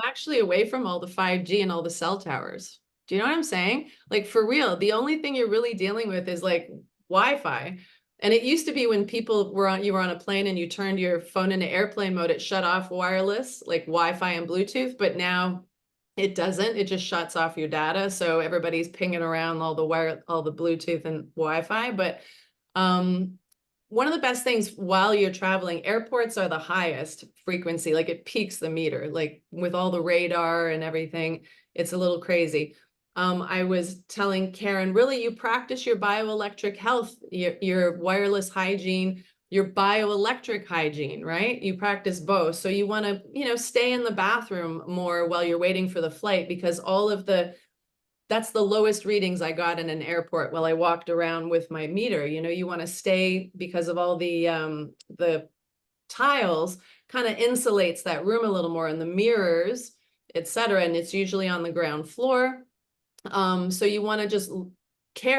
actually away from all the 5G and all the cell towers. Do you know what I'm saying? Like, for real, the only thing you're really dealing with is like Wi-Fi. And it used to be when you were on a plane and you turned your phone into airplane mode, it shut off wireless, like Wi-Fi and Bluetooth, but now it doesn't. It just shuts off your data. So everybody's pinging around all the Bluetooth and Wi-Fi. But one of the best things while you're traveling, airports are the highest frequency, like it peaks the meter, like with all the radar and everything, it's a little crazy. I was telling Karen, really, you practice your bioelectric health, your wireless hygiene, your bioelectric hygiene, right? You practice both. So you want to, stay in the bathroom more while you're waiting for the flight, because that's the lowest readings I got in an airport while I walked around with my meter. You want to stay, because of all the tiles kind of insulates that room a little more, and the mirrors, et cetera. And it's usually on the ground floor. So you want to just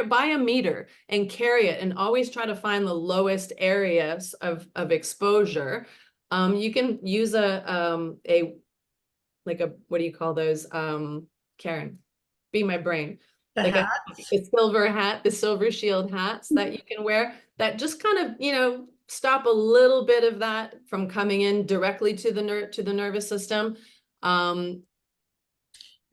buy a meter and carry it, and always try to find the lowest areas of exposure. You can use what do you call those? Karen, be my brain. Like a silver hat, the silver shield hats that you can wear, that just kind of, stop a little bit of that from coming in directly to the nervous system. And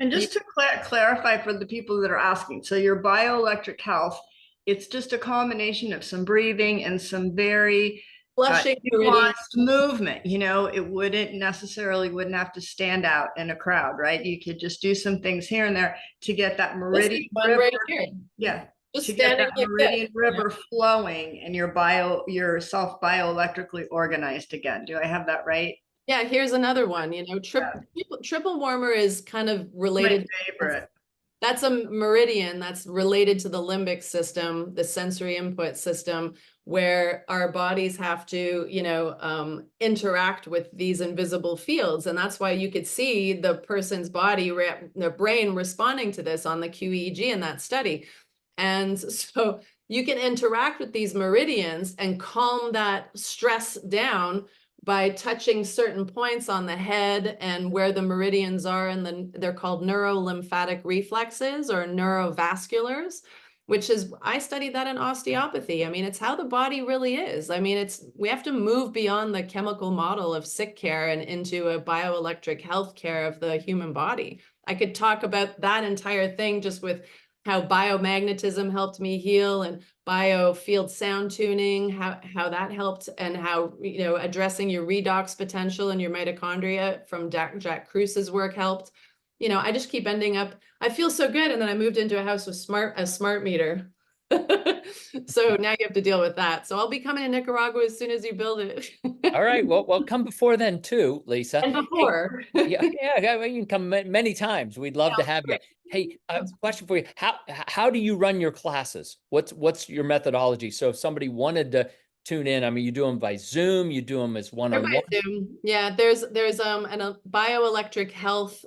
just to clarify for the people that are asking, so your bioelectric health, it's just a combination of some breathing and some very flushing nuanced movement. You know, it wouldn't have to stand out in a crowd, right? You could just do some things here and there to get that meridian river, right here. yeah, Just to get standing that like meridian this, river flowing and yourself bioelectrically organized again. Do I have that right? Yeah, here's another one, you know, triple warmer is kind of related. My favorite. That's a meridian that's related to the limbic system, the sensory input system, where our bodies have to, you know, interact with these invisible fields. And that's why you could see the person's body, their brain responding to this on the QEEG in that study. And so you can interact with these meridians and calm that stress down by touching certain points on the head and where the meridians are, and then they're called neurolymphatic reflexes or neurovasculars, which is, I studied that in osteopathy. I mean, it's how the body really is. I mean, we have to move beyond the chemical model of sick care and into a bioelectric health care of the human body. I could talk about that entire thing just with how biomagnetism helped me heal, and biofield sound tuning, how that helped, and how, you know, addressing your redox potential and your mitochondria from Jack Krus's work helped. You know, I just keep ending up, I feel so good. And then I moved into a house with a smart meter. So now you have to deal with that. So I'll be coming to Nicaragua as soon as you build it. All right. Well, come before then too, Lisa. And before. Hey, yeah, you can come many times. We'd love to have you. Hey, question for you. How do you run your classes? What's your methodology? So if somebody wanted to tune in, I mean, you do them by Zoom, you do them as one-on-one. Yeah, there's a bioelectric health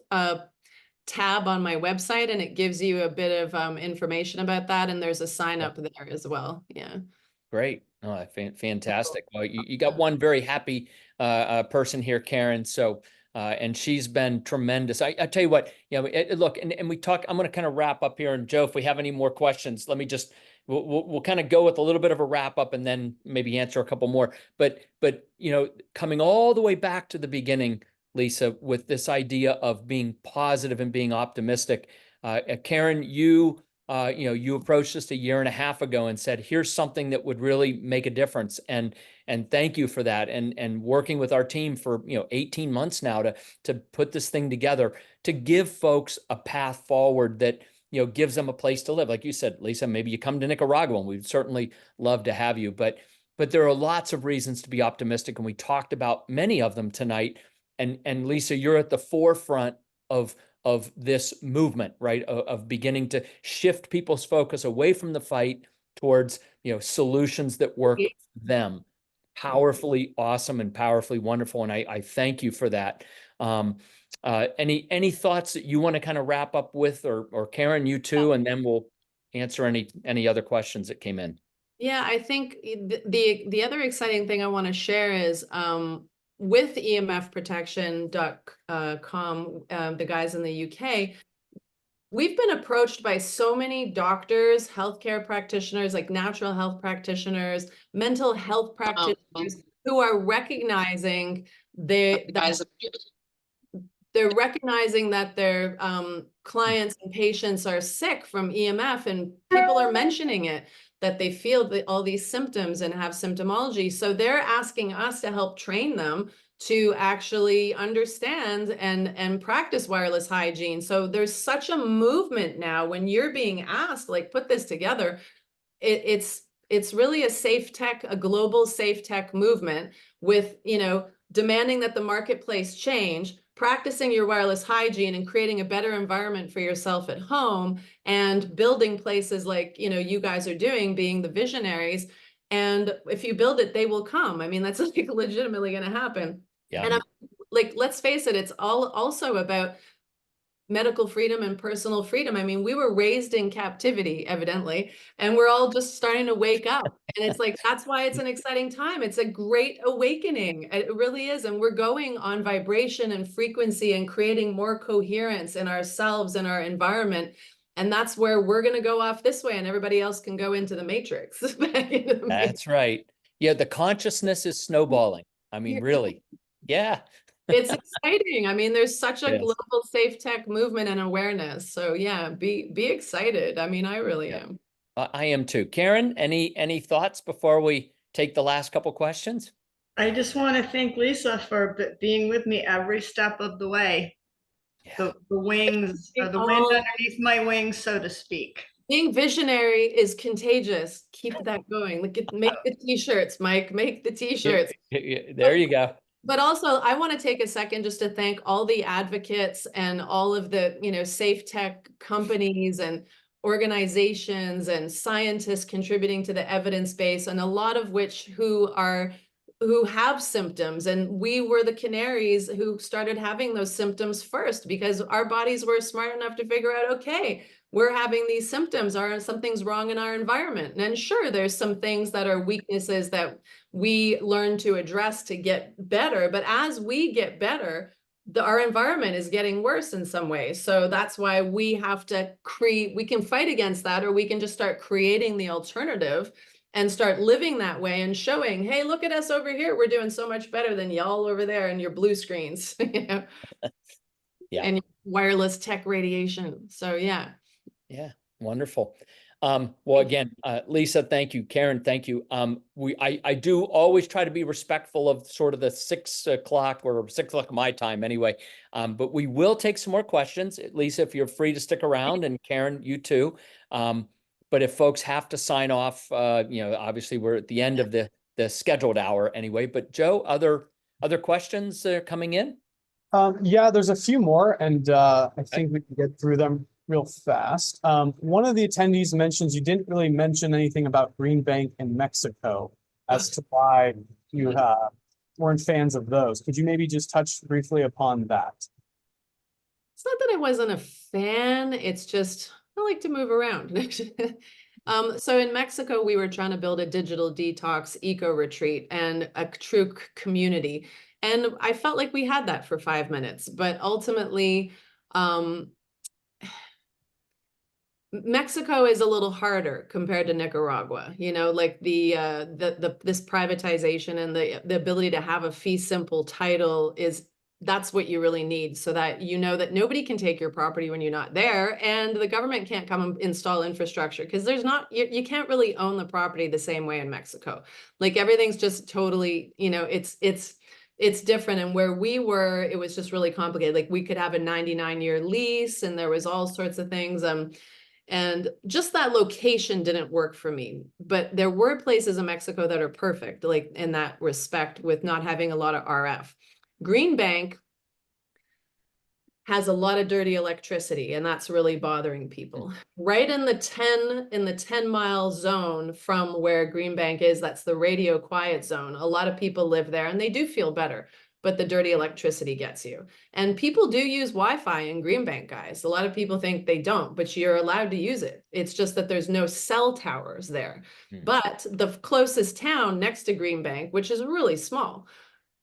tab on my website, and it gives you a bit of information about that, and there's a sign up there as well. Yeah. Great. Oh, fantastic. Well, you got one very happy person here, Karen. So and she's been tremendous. I tell you what, you know, look, and we talk, I'm going to kind of wrap up here. And Joe, if we have any more questions, let me just, we'll kind of go with a little bit of a wrap up and then maybe answer a couple more. But, you know, coming all the way back to the beginning, Lisa, with this idea of being positive and being optimistic, Karen, you approached us a year and a half ago and said, here's something that would really make a difference. And thank you for that. And working with our team for, 18 months now to put this thing together, to give folks a path forward that, gives them a place to live. Like you said, Lisa, maybe you come to Nicaragua, and we'd certainly love to have you. But there are lots of reasons to be optimistic. And we talked about many of them tonight. And Lisa, you're at the forefront of this movement, right? Of beginning to shift people's focus away from the fight towards, solutions that work for them. Powerfully awesome and powerfully wonderful. And I thank you for that. Any thoughts that you want to kind of wrap up with, or Karen, you too, and then we'll answer any other questions that came in. Yeah, I think the other exciting thing I want to share is, with emfprotection.com, the guys in the UK, we've been approached by so many doctors, healthcare practitioners, like natural health practitioners, mental health practitioners, who are recognizing they're recognizing that their clients and patients are sick from EMF, and people are mentioning it, that they feel all these symptoms and have symptomology. So they're asking us to help train them to actually understand and practice wireless hygiene. So there's such a movement now when you're being asked, like, put this together. It's really a global safe tech movement with, demanding that the marketplace change, practicing your wireless hygiene, and creating a better environment for yourself at home, and building places like, you guys are doing, being the visionaries. And if you build it, they will come. I mean, that's like legitimately going to happen. Yeah. And let's face it, it's all also about medical freedom and personal freedom. I mean, we were raised in captivity, evidently, and we're all just starting to wake up. And it's like, that's why it's an exciting time. It's a great awakening. It really is. And we're going on vibration and frequency and creating more coherence in ourselves and our environment. And that's where we're going to go off this way, and everybody else can go into the matrix. That's right. Yeah, the consciousness is snowballing. I mean, really. Yeah. It's exciting. I mean, there's such a Yes. global safe tech movement and awareness. So yeah, be excited. I mean, I really Yeah. am. I am too. Karen, any thoughts before we take the last couple questions? I just want to thank Lisa for being with me every step of the way. Yeah. The wings, or the wind underneath my wings, so to speak. Being visionary is contagious. Keep that going. Make the t-shirts, Mike. Make the t-shirts. There you go. But also, I want to take a second just to thank all the advocates and all of the, safe tech companies and organizations and scientists contributing to the evidence base, and a lot of which who have symptoms. And we were the canaries who started having those symptoms first, because our bodies were smart enough to figure out, okay, we're having these symptoms, or something's wrong in our environment. And sure, there's some things that are weaknesses that we learn to address to get better. But as we get better, our environment is getting worse in some ways. So that's why we have to we can fight against that, or we can just start creating the alternative and start living that way and showing, hey, look at us over here. We're doing so much better than y'all over there in your blue screens, Yeah. and wireless tech radiation. So yeah. Yeah, wonderful. Well, again, Lisa, thank you. Karen, thank you. I do always try to be respectful of sort of the 6 o'clock or 6 o'clock my time anyway. But we will take some more questions. Lisa, if you're free to stick around, and Karen, you too. But if folks have to sign off, obviously we're at the end of the scheduled hour anyway. But Joe, other questions coming in? Yeah, there's a few more, and I think we can get through them real fast. One of the attendees mentions you didn't really mention anything about Green Bank in Mexico as to why you weren't fans of those. Could you maybe just touch briefly upon that? It's not that I wasn't a fan. It's just I like to move around. So in Mexico, we were trying to build a digital detox eco retreat and a true community. And I felt like we had that for 5 minutes, but ultimately, Mexico is a little harder compared to Nicaragua, like this privatization and the ability to have a fee simple title that's what you really need, so that that nobody can take your property when you're not there, and the government can't come and install infrastructure, because there's not, you can't really own the property the same way in Mexico. Like everything's just totally, it's different. And where we were, it was just really complicated. Like we could have a 99-year lease, and there was all sorts of things. And just that location didn't work for me. But there were places in Mexico that are perfect, like in that respect, with not having a lot of RF. Green Bank has a lot of dirty electricity, and that's really bothering people. Right in the 10-mile zone from where Green Bank is, that's the radio quiet zone. A lot of people live there, and they do feel better, but the dirty electricity gets you. And people do use Wi-Fi in Green Bank, guys. A lot of people think they don't, but you're allowed to use it. It's just that there's no cell towers there. But the closest town next to Green Bank, which is really small,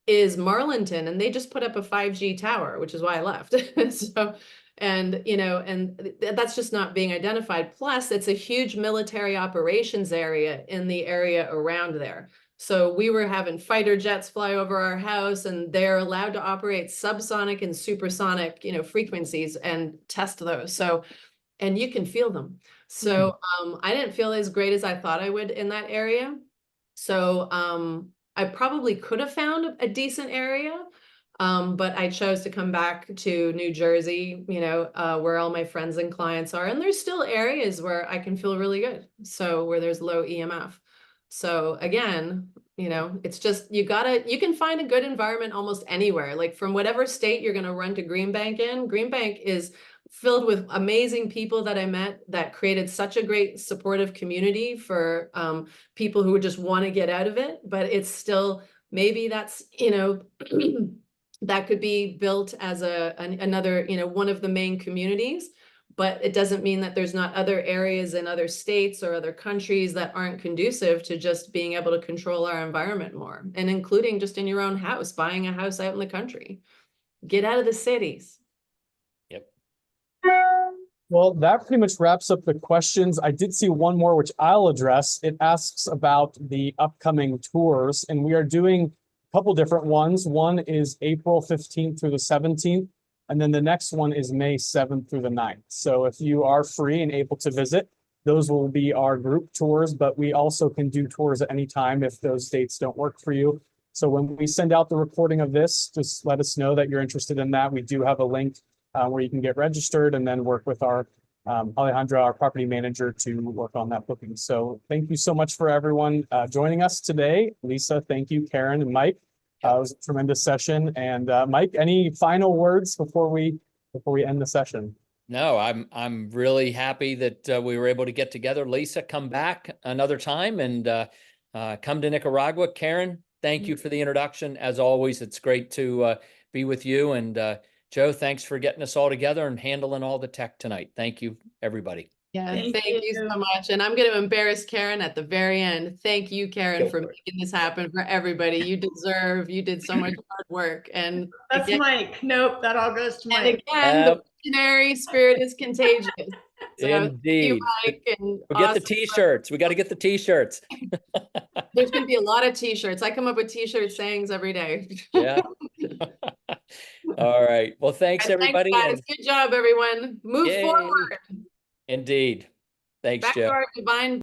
is Marlinton, and they just put up a 5G tower, which is why I left. So, and that's just not being identified. Plus, it's a huge military operations area in the area around there. So we were having fighter jets fly over our house, and they're allowed to operate subsonic and supersonic, frequencies and test those. So, and you can feel them. So I didn't feel as great as I thought I would in that area. So I probably could have found a decent area, but I chose to come back to New Jersey, where all my friends and clients are. And there's still areas where I can feel really good. So where there's low EMF. So again, it's just, you can find a good environment almost anywhere. Like from whatever state you're going to run to Green Bank in, Green Bank is filled with amazing people that I met that created such a great supportive community for people who just want to get out of it. But it's still, maybe that's, that could be built as another, one of the main communities. But it doesn't mean that there's not other areas in other states or other countries that aren't conducive to just being able to control our environment more, and including just in your own house, buying a house out in the country. Get out of the cities. Yep. Well, that pretty much wraps up the questions. I did see one more, which I'll address. It asks about the upcoming tours, and we are doing a couple different ones. One is April 15th through the 17th, and then the next one is May 7th through the 9th. So if you are free and able to visit, those will be our group tours, but we also can do tours at any time if those dates don't work for you. So when we send out the recording of this, just let us know that you're interested in that. We do have a link where you can get registered and then work with our Alejandra, our property manager, to work on that booking. So thank you so much for everyone joining us today. Lisa, thank you. Karen and Mike. It was a tremendous session. And Mike, any final words before we end the session? No, I'm really happy that we were able to get together. Lisa, come back another time and come to Nicaragua. Karen, thank you for the introduction. As always, it's great to be with you. And Joe, thanks for getting us all together and handling all the tech tonight. Thank you, everybody. Yeah, Thank thank you so you. much. And I'm going to embarrass Karen at the very end. Thank you, Karen, Go for for it. making this happen for everybody. You did so much hard work. And That's again, Mike. Nope, that all goes to Mike. the visionary spirit is contagious. So thank you, Indeed. Mike, and We'll get the awesome. t-shirts. We got to get the t-shirts. There's going to be a lot of t-shirts. I come up with t-shirt sayings every day. Yeah. All right. Well, thanks Thanks, everybody. guys. And Good job, everyone. Move yay. forward. Indeed. Thanks, Back Joe. to our divine